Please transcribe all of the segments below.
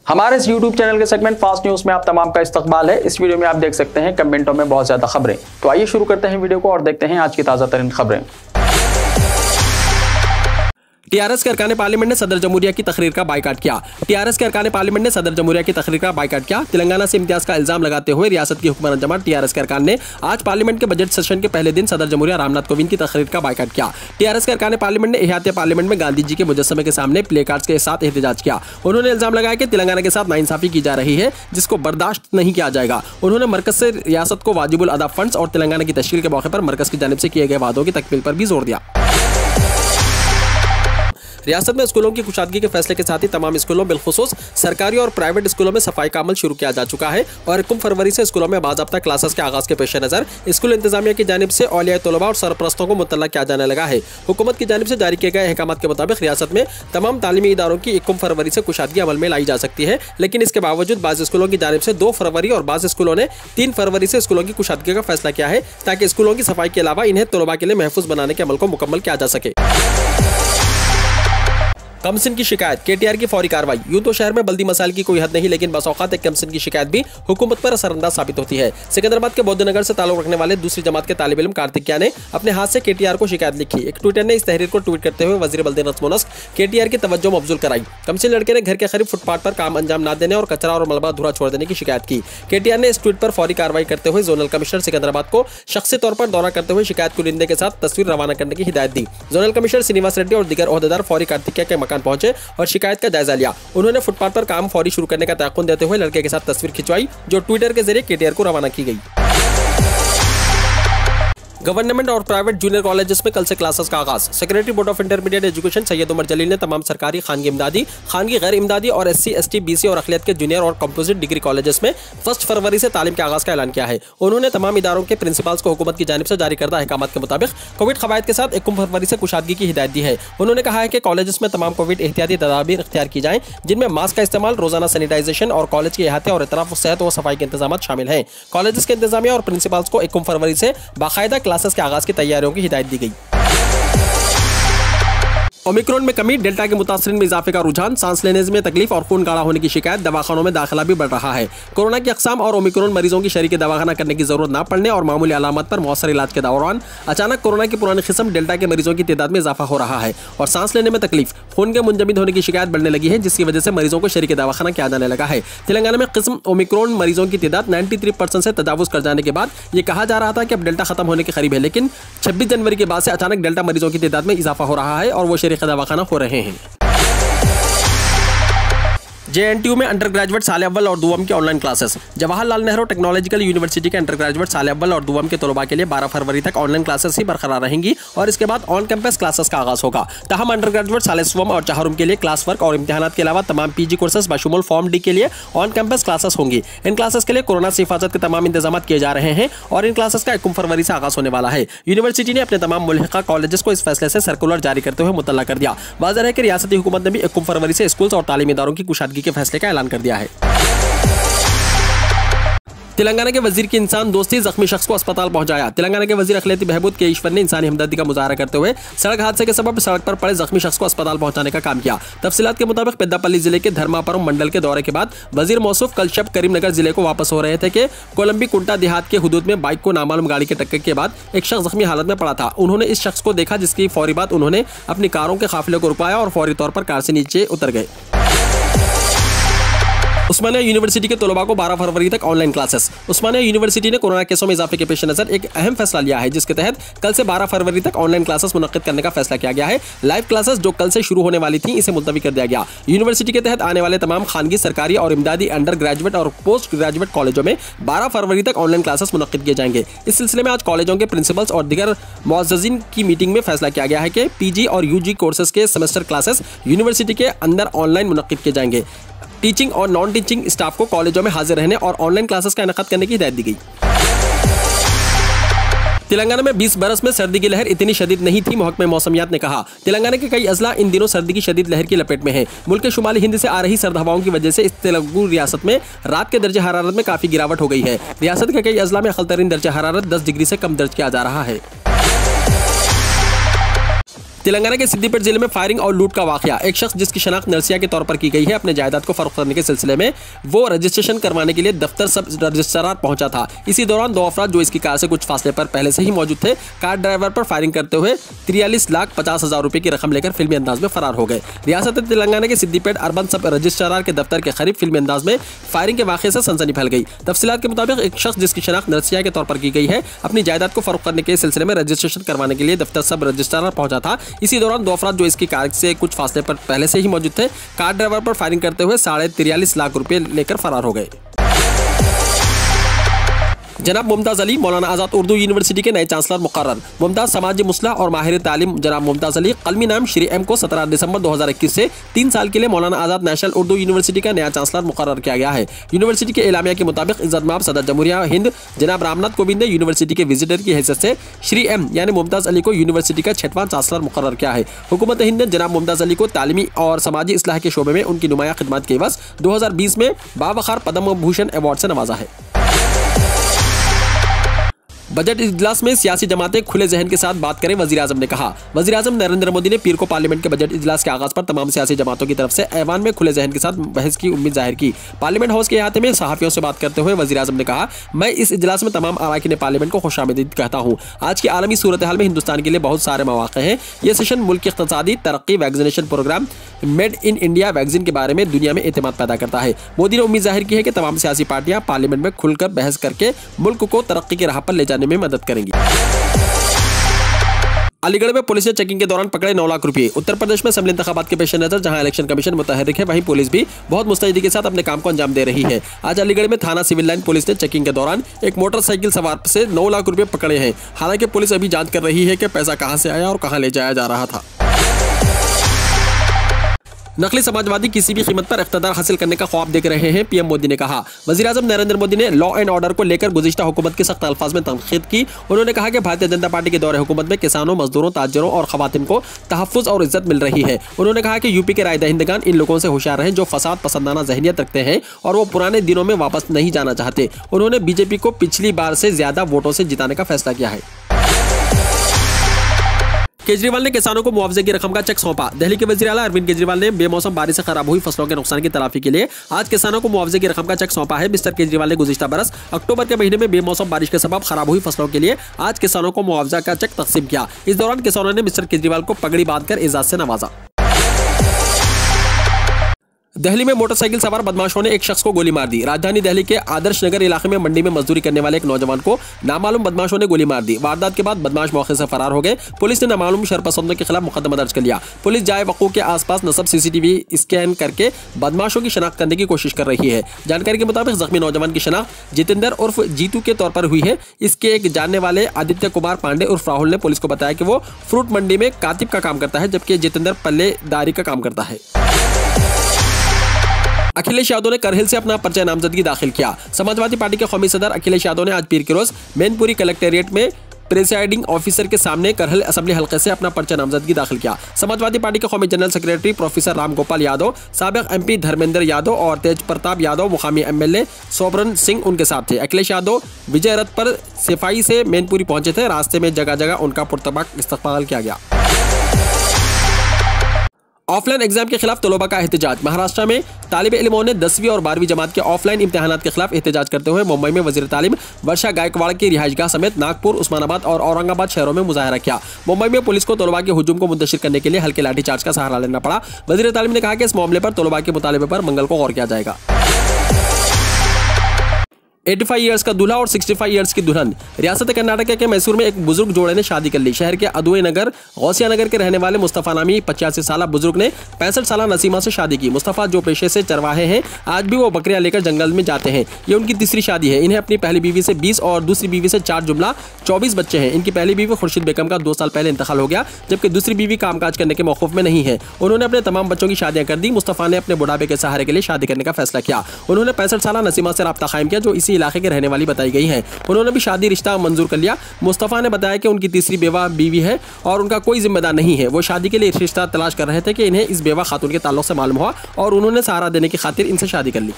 हमारे इस YouTube channel के सेगमेंट फास्ट न्यूज में आप तमाम का इस्तकबाल है। इस वीडियो में आप देख सकते हैं कमेंटों में बहुत ज्यादा खबरें। तो आइए शुरू करते हैं वीडियो को और देखते हैं आज की ताजा तरीन खबरें। टीआरएस के अरकान पार्लियामेंट ने सदर जमहूरिया की तकरीर का बाइकाट किया। टीआरएस के अरकान पार्लियामेंट ने सदर जमहूरिया की तकरीर का बाइकाट किया। तेलंगाना से इम्तियाज का इल्जाम लगाते हुए रियासत की हुक्मरान जमात टीआरएस के अरकान ने आज पार्लियामेंट के बजट सेशन के पहले दिन सदर जमहूरिया रामनाथ कोविंद की तकरीर का बाइकाट किया। टीआरएस के अरकान पार्लियामेंट ने एहतियाती पार्लियामेंट में गांधी जी के मुजस्समे के सामने प्ले कार्ड्स के साथ एहतजाज किया। उन्होंने इल्जाम लगाया कि तेलंगाना के साथ नाइंसाफी की जा रही है, जिसको बर्दाश्त नहीं किया जाएगा। उन्होंने मरकज से रियासत को वाजिबुल अदा फंड्स और तेलंगाना की तश्कील के मौके पर मरकज की जानिब से किए गए वादों की तकमील पर भी जोर दिया। रियासत में स्कूलों की कुशादगी के फैसले के साथ ही तमाम स्कूलों बिलखुसूस सरकारी और प्राइवेट स्कूलों में सफाई का अमल शुरू किया जा चुका है और 1 फरवरी से स्कूलों में बाज़ाब्ता क्लासेस के आगाज के पेश नज़र स्कूल इंतजामिया की जानिब से औलिया तलबा और सरपरस्तों को मुतल्ला किया जाने लगा है। हुकूमत की जानिब से जारी किए गए अहकाम के मुताबिक रियासत में तमाम तालीमी इदारों की 1 फरवरी से कुशादगी अमल में लाई जा सकती है, लेकिन इसके बावजूद बाज़ स्कूलों की जानिब से 2 फरवरी और बाज़ स्कूलों ने 3 फरवरी से स्कूलों की कुशादगी का फैसला किया है, ताकि स्कूलों की सफाई के अलावा इन्हें तलबा के लिए महफूज बनाने के अमल को मुकम्मल किया जा सके। कमसिन की शिकायत, केटीआर की फौरी कार्रवाई। यूं तो शहर में बल्दी मसाइल की कोई हद नहीं, लेकिन बस औकात एक कमसिन की शिकायत भी हुकूमत पर असरअंदाज साबित होती है। सिकंदराबाद के बौद्धनगर से ताल्लुक रखने वाले दूसरी जमात के तालिब इल्म कार्तिकिया ने अपने हाथ से केटीआर को शिकायत लिखी। एक ट्विटर ने इस तहरीर को ट्वीट करते हुए वजीर बल्दी नज़्म व नस्क केटीआर की तवज्जो मबजूल कराई। कमसिन लड़के ने घर के करीब फुटपाथ पर काम अंजाम न देने और कचरा और मलबा अधूरा छोड़ देने की शिकायत की। केटीआर ने इस ट्वीट पर फौरी कार्रवाई करते हुए जोनल कमिश्नर सिकंदराबाद को शख्सी तौर पर दौरा करते हुए शिकायत कुरिंदे के साथ तस्वीर रवाना करने की हिदायत दी। जोनल कमिश्नर श्रीनिवास रेड्डी और दीगर ओहदेदार फौरी कार्तिकिया के मकान पहुंचे और शिकायत का जायजा लिया। उन्होंने फुटपाथ पर काम फौरी शुरू करने का तयक़ुन देते हुए लड़के के साथ तस्वीर खिंचवाई, जो ट्विटर के जरिए केटीआर को रवाना की गई। गवर्नमेंट और प्राइवेट जूनियर कॉलेजेस में कल से क्लासेस का आगाज। Secretary board of intermediate education Syed Umar Jalil ने तमाम सरकारी, खानगी इमदादी, खानगी गैर इमदादी और SC, ST, BC और अक़लियत के जूनियर और कंपोजिट डिग्री कॉलेजेस में 1 फरवरी से तालीम के आगाज का ऐलान किया है। उन्होंने तमाम इदारों के प्रिंसिपल्स को हुकूमत की जानिब से जारी करदा अहकाम के मुताबिक कोविड कवायद के साथ 1 फरवरी से कुशादगी की हिदायत दी है। उन्होंने कहा है कि कॉलेजेस में तमाम कोविड एहतियाती तदाबीर इख्तियार की जाएं, जिनमें मास्क का इस्तेमाल, रोजाना सैनिटाइजेशन और कॉलेज के अहाते और इतराफ सेहत व सफाई के इंतजाम शामिल हैं। कॉलेजेस के इंतजामिया और प्रिंसिपल्स को 1 फरवरी से बाकायदा क्लासेस के आगाज की तैयारियों की हिदायत दी गई। ओमिक्रॉन में कमी, डेल्टा के मुतासरीन में इजाफे का रुझान, सांस लेने में तकलीफ और खून गाढ़ा होने की शिकायत, दवाखानों में दाखिला भी बढ़ रहा है। कोरोना की अक़साम और ओमिक्रॉन मरीजों की शरीक दवाखाना करने की जरूरत न पड़ने और मामूली अलामत पर मौसर इलाज के दौरान अचानक कोरोना की पुरानी किस्म डेल्टा के मरीजों की तादाद में इजाफा हो रहा है और सांस लेने में तकलीफ, खून के मुंजमद होने की शिकायत बढ़ने लगी है, जिसकी वजह से मरीजों को शरीक दवाखाना किया जाने लगा है। तेलंगाना में किस्म ओमिक्रॉन मरीजों की तादाद 93% से तजावुज कर जाने के बाद ये कहा जा रहा था कि अब डेल्टा खत्म होने के करीब है, लेकिन 26 जनवरी के बाद से अचानक डेल्टा मरीजों की तादाद में इजाफा हो रहा है और वो शरीक दवाखाना हो रहे हैं। JNTU में अंडर ग्रेजुएट साल अव्वल और दुआम के online classes. Jawaharlal Nehru technological university के अंडर ग्रेजुएट साल अव्वल और दुआम के तलबा के लिए 12 फरवरी तक ऑनलाइन क्लासेस ही बरकरार रहेंगी और इसके बाद ऑन कैंपस क्लासेस का आगाज होगा। तहम अंडर ग्रेजुएट साल स्वम और चाहरुम के लिए क्लास वर्क और इम्तिहानात के अलावा तमाम PG कोर्सेज बशुमुल फॉर्म D के लिए ऑन कैंपस क्लासेस होंगी। इन क्लासेस के लिए कोरोना से हिफाजत के तमाम इंतजाम किए जा रहे हैं और इन क्लासेस का 1 फरवरी से आगाज होने वाला है। यूनिवर्सिटी ने अपने तमाम मुल्हिका कॉलेजेस को इस फैसले से सर्कुलर जारी करते हुए मुतल्ला कर दिया। वाज़ेह है कि रियासती हुकूमत ने भी 1 फरवरी से स्कूल्स और तालीमी इदारों की कुशादगी के फैसले का ऐलान कर दिया है। तेलंगाना के वजीर की इंसान दोस्ती, जख्मी शख्स को अस्पताल पहुंचाया। तेलंगाना के वजीर अखिलेती बहबूद के ईश्वर ने इंसानी हमदर्दी का मुजाहरा करते हुए सड़क हादसे के सबब सड़क पर पड़े जख्मी शख्स को अस्पताल पहुंचाने का काम किया। तफसीलात के मुताबिक पेद्दापल्ली जिले के धर्मापुरम मंडल के दौरे के बाद वजीर मौसूफ कल शब करीमनगर जिले को वापस हो रहे थे कि कोलंबी कुंटा देहात के हुदूद में बाइक को नामालूम गाड़ी की टक्कर के बाद एक शख्स जख्मी हालत में पड़ा था। उन्होंने इस शख्स को देखा, जिसकी फौरी बात उन्होंने अपनी कारों के काफिले को रुकाया और फौरी तौर पर कार से नीचे उतर गए। उस्मानिया यूनिवर्सिटी के तलबा को 12 फरवरी तक ऑनलाइन क्लासेस। उस्मानिया यूनिवर्सिटी ने कोरोना केसों में इजाफे के पेश नजर एक अहम फैसला लिया है, जिसके तहत कल से 12 फरवरी तक ऑनलाइन क्लासेस मुनक्किद करने का फैसला किया गया है। लाइव क्लासेस जो कल से शुरू होने वाली थी, इसे मुलतवी कर दिया गया। यूनिवर्सिटी के तहत आने वाले तमाम खानगी, सरकारी और इमदादी अंडर ग्रेजुएट और पोस्ट ग्रेजुएट कॉलेजों में 12 फरवरी तक ऑनलाइन क्लासेस मुनक्किद किए जाएंगे। इस सिलसिले में आज कॉलेजों के प्रिंसिपल्स और दीगर मुअज़्ज़िज़ीन की मीटिंग में फैसला किया गया है कि PG और UG कोर्सेज के सेमेस्टर क्लासेस यूनिवर्सिटी के अंदर ऑनलाइन मुनक्किद किए जाएंगे। टीचिंग और नॉन टीचिंग स्टाफ को कॉलेजों में हाजिर रहने और ऑनलाइन क्लासेस का इनेकाद करने की हिदायत दी गई। तेलंगाना में 20 बरस में सर्दी की लहर इतनी शदीद नहीं थी, महकमे मौसमियात ने कहा। तेलंगाना के कई अजला इन दिनों सर्दी की शदीद लहर की लपेट में है। मुल्क के शुमाली हिंद से आ रही सर्द हवाओं की वजह से इस तेलुगु रियासत में रात के दर्जे हरारत में काफी गिरावट हो गई है। रियासत के कई अजला में अक़ल तरीन दर्जे हरारत 10 डिग्री से कम दर्ज किया जा रहा है। तेलंगाना के सिद्दीपेट जिले में फायरिंग और लूट का वाकया। एक शख्स जिसकी शनाख्त नरसिया के तौर पर की गई है, अपने जायदाद को फरोख्त करने के सिलसिले में वो रजिस्ट्रेशन करवाने के लिए दफ्तर सब रजिस्ट्रार पहुंचा था। इसी दौरान दो अफराद जो इसकी कार से कुछ फासले पर पहले से ही मौजूद थे, कार ड्राइवर पर फायरिंग करते हुए 43,50,000 रुपए की रकम लेकर फिल्मी अंदाज में फरार हो गए। रियासत तेलंगाना के सिद्दीपेट अर्बन सब रजिस्ट्रार के दफ्तर के करीब फिल्मी अंदाज में फायरिंग के वाकये से सनसनी फैल गई। तफसीलात के मुताबिक एक शख्स जिसकी शनाख्त नरसिया के तौर पर की गई है, अपनी जायदाद को फरोख्त करने के सिलसिले में रजिस्ट्रेशन करवाने के लिए दफ्तर सब रजिस्ट्रार पहुंचा था। इसी दौरान दो अफराद जो इसकी कार से कुछ फासले पर पहले से ही मौजूद थे, कार ड्राइवर पर फायरिंग करते हुए 43.5 लाख रुपए लेकर फरार हो गए। जनाब मुमताज़ अली मौलाना आज़ाद उर्दू यूनिवर्सिटी के नए चांसलर मुकर्रर। मुमताज़ समाजी मुस्लिह और माहिर तालीम जनाब मुमताज़ अली कलमी नाम श्री एम को 17 दिसंबर 2021 से 3 साल के लिए मौलाना आज़ाद नेशनल उर्दू यूनिवर्सिटी का नया चांसलर मुकर्रर किया गया है। यूनिवर्सिटी के एलामिया के मुताबिक इज्जतमाब सदर जमहूरिया हिंद जनाब रामनाथ कोविंद ने यूनिवर्सिटी के विजिटर की हैसियत से श्री एम यानी मुमताज़ अली को यूनिवर्सिटी का 6वां चांसलर मुकर्रर किया है। हुकूमत हिंद ने जनाब मुमताज़ अली को तालीमी और समाजी इस्लाह के शोबे में उनकी नुमाया खिदमत के एवज 2020 में बावखार पद्म भूषण अवार्ड से नवाजा है। बजट इजलास में सियासी जमातें खुले जहन के साथ बात करें, वजीर आजम ने कहा। वजीर आजम नरेंद्र मोदी ने पीर को पार्लियामेंट के बजट इजलास के आगाज पर तमाम सियासी जमातों की तरफ से ऐवान में खुले जहन के साथ बहस की उम्मीद जाहिर की। पार्लियामेंट हाउस के अहाते में सहाफियों से बात करते हुए वजीर आजम ने कहा, मैं इस इजलास में तमाम अरकान पार्लियामेंट को खुशामदीद कहता हूँ। आज की आलमी सूरत हाल में हिंदुस्तान के लिए बहुत सारे मौके हैं। ये सेशन मुल्क की इक़्तिसादी तरक्की, vaccination program, made in India vaccine के बारे में दुनिया में एतमाद पैदा करता है। मोदी ने उम्मीद जाहिर की है कि तमाम सियासी पार्टियां पार्लियामेंट में खुलकर बहस करके मुल्क को तरक्की की राह पर ले जाने में मदद करेंगी। अलीगढ़ में पुलिस ने चेकिंग के दौरान पकड़े 9 लाख रुपए। उत्तर प्रदेश में असेंबली इंतखाबात के पेश नजर जहां इलेक्शन कमीशन मुतहर्रिक है, वहीं पुलिस भी बहुत मुस्तैदी के साथ अपने काम को अंजाम दे रही है। आज अलीगढ़ में थाना सिविल लाइन पुलिस ने चेकिंग के दौरान एक मोटरसाइकिल सवार से 9 लाख रुपए पकड़े हैं। हालांकि पुलिस अभी जांच कर रही है कि पैसा कहां से आया और कहां ले जाया जा रहा था। नकली समाजवादी किसी भी कीमत पर इख्तिदार हासिल करने का ख्वाब देख रहे हैं, पीएम मोदी ने कहा। वजीर आजम नरेंद्र मोदी ने लॉ एंड ऑर्डर को लेकर गुज़िश्ता हुकूमत के सख्त अल्फाज में तनकीद की। उन्होंने कहा कि भारतीय जनता पार्टी के दौरे हुकूमत में किसानों, मजदूरों, ताजरों और खवातीन को तहफ़्फ़ुज़ और इज्जत मिल रही है। उन्होंने कहा कि यूपी के राय दहिंदगान इन लोगों से होशियार रहें जो फसाद पसंदाना ज़हनियत रखते हैं और वो पुराने दिनों में वापस नहीं जाना चाहते। उन्होंने बीजेपी को पिछली बार से ज्यादा वोटों से जिताने का फैसला किया है। केजरीवाल ने किसानों को मुआवजे की रकम का चेक सौंपा। दिल्ली के वज़ीर आला अरविंद केजरीवाल ने बेमौसम बारिश से खराब हुई फसलों के नुकसान की तलाफी के लिए आज किसानों को मुआवजे की रकम का चेक सौंपा है। मिस्टर केजरीवाल ने गुज़िश्ता बरस अक्टूबर के महीने में बेमौसम बारिश के सबब खराब हुई फसलों के लिए आज किसानों को मुआवजा का चेक तकसीम किया। इस दौरान किसानों ने मिस्टर केजरीवाल को पगड़ी बांधकर एजाज से नवाजा। दिल्ली में मोटरसाइकिल सवार बदमाशों ने एक शख्स को गोली मार दी। राजधानी दिल्ली के आदर्श नगर इलाके में मंडी में मजदूरी करने वाले एक नौजवान को नामालूम बदमाशों ने गोली मार दी। वारदात के बाद बदमाश मौके से फरार हो गए। पुलिस ने नामालूम शरपसंदों के खिलाफ मुकदमा दर्ज कर लिया। पुलिस जाए वक़ूअ के आसपास नस्ब सीसीटीवी स्कैन करके बदमाशों की शनाख्त करने की कोशिश कर रही है। जानकारी के मुताबिक जख्मी नौजवान की शनाख्त जितेंद्र उर्फ जीतू के तौर पर हुई है। इसके एक जानने वाले आदित्य कुमार पांडे उर्फ राहुल ने पुलिस को बताया कि वो फ्रूट मंडी में कातिब का काम करता है, जबकि जितेंद्र पल्लेदारी का काम करता है। अखिलेश यादव ने करहिल से अपना पर्चा नामजदगी दाखिल किया। समाजवादी पार्टी के कौमी सदर अखिलेश यादव ने आज पीर के रोज मैनपुरी कलेक्टेरिएट में प्रेसाइडिंग ऑफिसर के सामने करहल असेंबली हल्के से अपना पर्चा नामजदगी दाखिल किया। समाजवादी पार्टी के कौमी general secretary professor Ram Gopal Yadav, साबिक एमपी धर्मेंद्र यादव और तेज प्रताप यादव, मुकामी एमएलए सोबरन सिंह उनके साथ थे। अखिलेश यादव विजय रथ पर सिपाही से मैनपुरी पहुंचे थे। रास्ते में जगह जगह उनका पुरतबाक इस्तकबाल किया गया। ऑफलाइन एग्जाम के खिलाफ तलबा का एहतजाज। महाराष्ट्र में तालिब इल्मों ने 10वीं और 12वीं जमात के ऑफलाइन इम्तिहानात के खिलाफ एहतजाज करते हुए मुंबई में वजीर तालीम वर्षा गायकवाड़ की रिहाइशगाह समेत नागपुर, उस्मानाबाद और औरंगाबाद शहरों में मुजाहरा किया। मुंबई में पुलिस को तलबा के हुजूम को मुंतशिर करने के लिए हल्के लाठीचार्ज का सहारा लेना पड़ा। वजीर तालीम ने कहा कि इस मामले पर तलबा के मुतालबे पर मंगल को गौर किया जाएगा। 85 ईयर्स का दूल्हा और 65 ईयर्स की दुल्हन। रियासत कर्नाटक के मैसूर में एक बुजुर्ग जोड़े ने शादी कर ली। शहर के अदुए नगर गौसिया नगर के रहने वाले मुस्तफ़ा नामी 85 साल बुजुर्ग ने 65 साल नसीमा से शादी की। मुस्तफ़ा जो पेशे से चरवाहे हैं, आज भी वो बकरियां लेकर जंगल में जाते हैं। ये उनकी तीसरी शादी है। इन्हें अपनी पहली बीवी से 20 और दूसरी बीवी से 4 जुमला 24 बच्चे हैं। इनकी पहली बीवी खुर्शीद बेगम का 2 साल पहले इंतकाल हो गया, जबकि दूसरी बीवी कामकाज करने के मौकूफ में नहीं है। उन्होंने अपने तमाम बच्चों की शादियां कर दी। मुस्तफ़ा ने अपने बुढ़ापे के सहारे के लिए शादी करने का फैसला किया। उन्होंने 65 साल नसीमा से राब्ता कायम किया, जो इसी इलाके के रहने वाली बताई गई है। उन्होंने भी शादी रिश्ता मंजूर कर लिया। मुस्तफ़ा ने बताया कि उनकी तीसरी बेवा बीवी है और उनका कोई जिम्मेदार नहीं है। वो शादी के लिए रिश्ता तलाश कर रहे थे कि इन्हें इस बेवा खातून के ताल्लुक से मालूम हुआ और उन्होंने सहारा देने की खातिर इनसे शादी कर ली।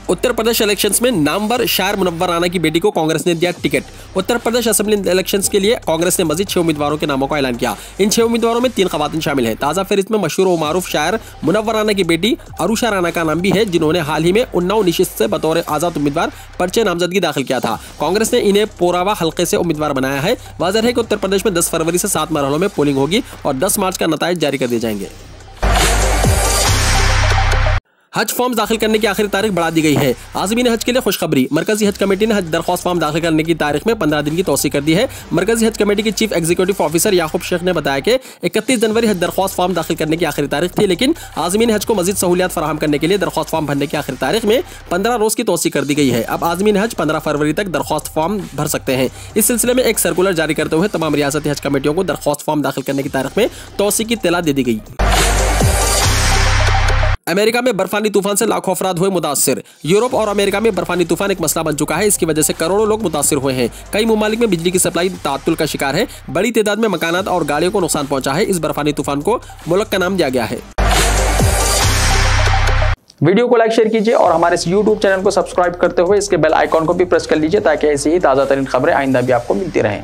उत्तर प्रदेश इलेक्शंस में नामवर शायर मुनव्वर राना की बेटी को कांग्रेस ने दिया ticket. Uttar Pradesh assembly elections के लिए कांग्रेस ने मजीद 6 उम्मीदवारों के नामों का ऐलान किया। इन 6 उम्मीदवारों में 3 खवातीन शामिल हैं। ताजा फहरिस्त में मशहूर और मारूफ शायर मुनव्वर राना की बेटी अरुषा राना का नाम भी है, जिन्होंने हाल ही में उन्नाव निशिस्त से बतौर आजाद उम्मीदवार पर्चे नामजदगी दाखिल किया था। कांग्रेस ने इन्हें पोरावा हल्के से उम्मीदवार बनाया है। वाज़ेह है कि उत्तर प्रदेश में 10 फरवरी से 7 मरहलों में पोलिंग होगी और 10 मार्च का नताइज जारी कर दिए जाएंगे। हज फॉर्म दाखिल करने की आखिरी तारीख बढ़ा दी गई है। आज़मीन हज के लिए खुशखबरी। मरकजी हज कमेटी ने हज दरख्वास्त फॉर्म दाखिल करने की तारीख में 15 दिन की तौसीह कर दी है। मरकजी हज कमेटी के चीफ एग्जीक्यूटिव ऑफिसर याकूब शेख ने बताया कि 31 जनवरी हज दरख्वास्त फॉर्म दाखिल करने की आखिरी तारीख थी, लेकिन आज़मीन हज को मजीद सहूलियात फराहम करने के लिए दरख्वास्त फॉर्म भरने की आखिरी तारीख में 15 रोज की तौसीह कर दी गई है। अब आज़मीन हज 15 फरवरी तक दरख्वास्त फॉर्म भर सकते हैं। इस सिलसिले में एक सर्कुलर जारी करते हुए तमाम रियासती हज कमेटियों को दरख्वास्त फॉर्म दाखिल करने की तारीख में तौसीह की इत्तला दे दी गई। अमेरिका में बर्फानी तूफान से लाखों अफराद हुए मुतासिर। यूरोप और अमेरिका में बर्फानी तूफान एक मसला बन चुका है। इसकी वजह से करोड़ों लोग मुतासिर हुए हैं। कई ममालिक में बिजली की सप्लाई ताअत्तुल का शिकार है। बड़ी तादाद में मकानात और गाड़ियों को नुकसान पहुंचा है। इस बर्फानी तूफान को मुल्क का नाम दिया गया है। वीडियो को लाइक शेयर कीजिए और हमारे इस YouTube चैनल को सब्सक्राइब करते हुए इसके बेल आइकॉन को भी प्रेस कर लीजिए, ताकि ऐसी ही ताज़ा तरीन खबरें आइंदा भी आपको मिलती रहें।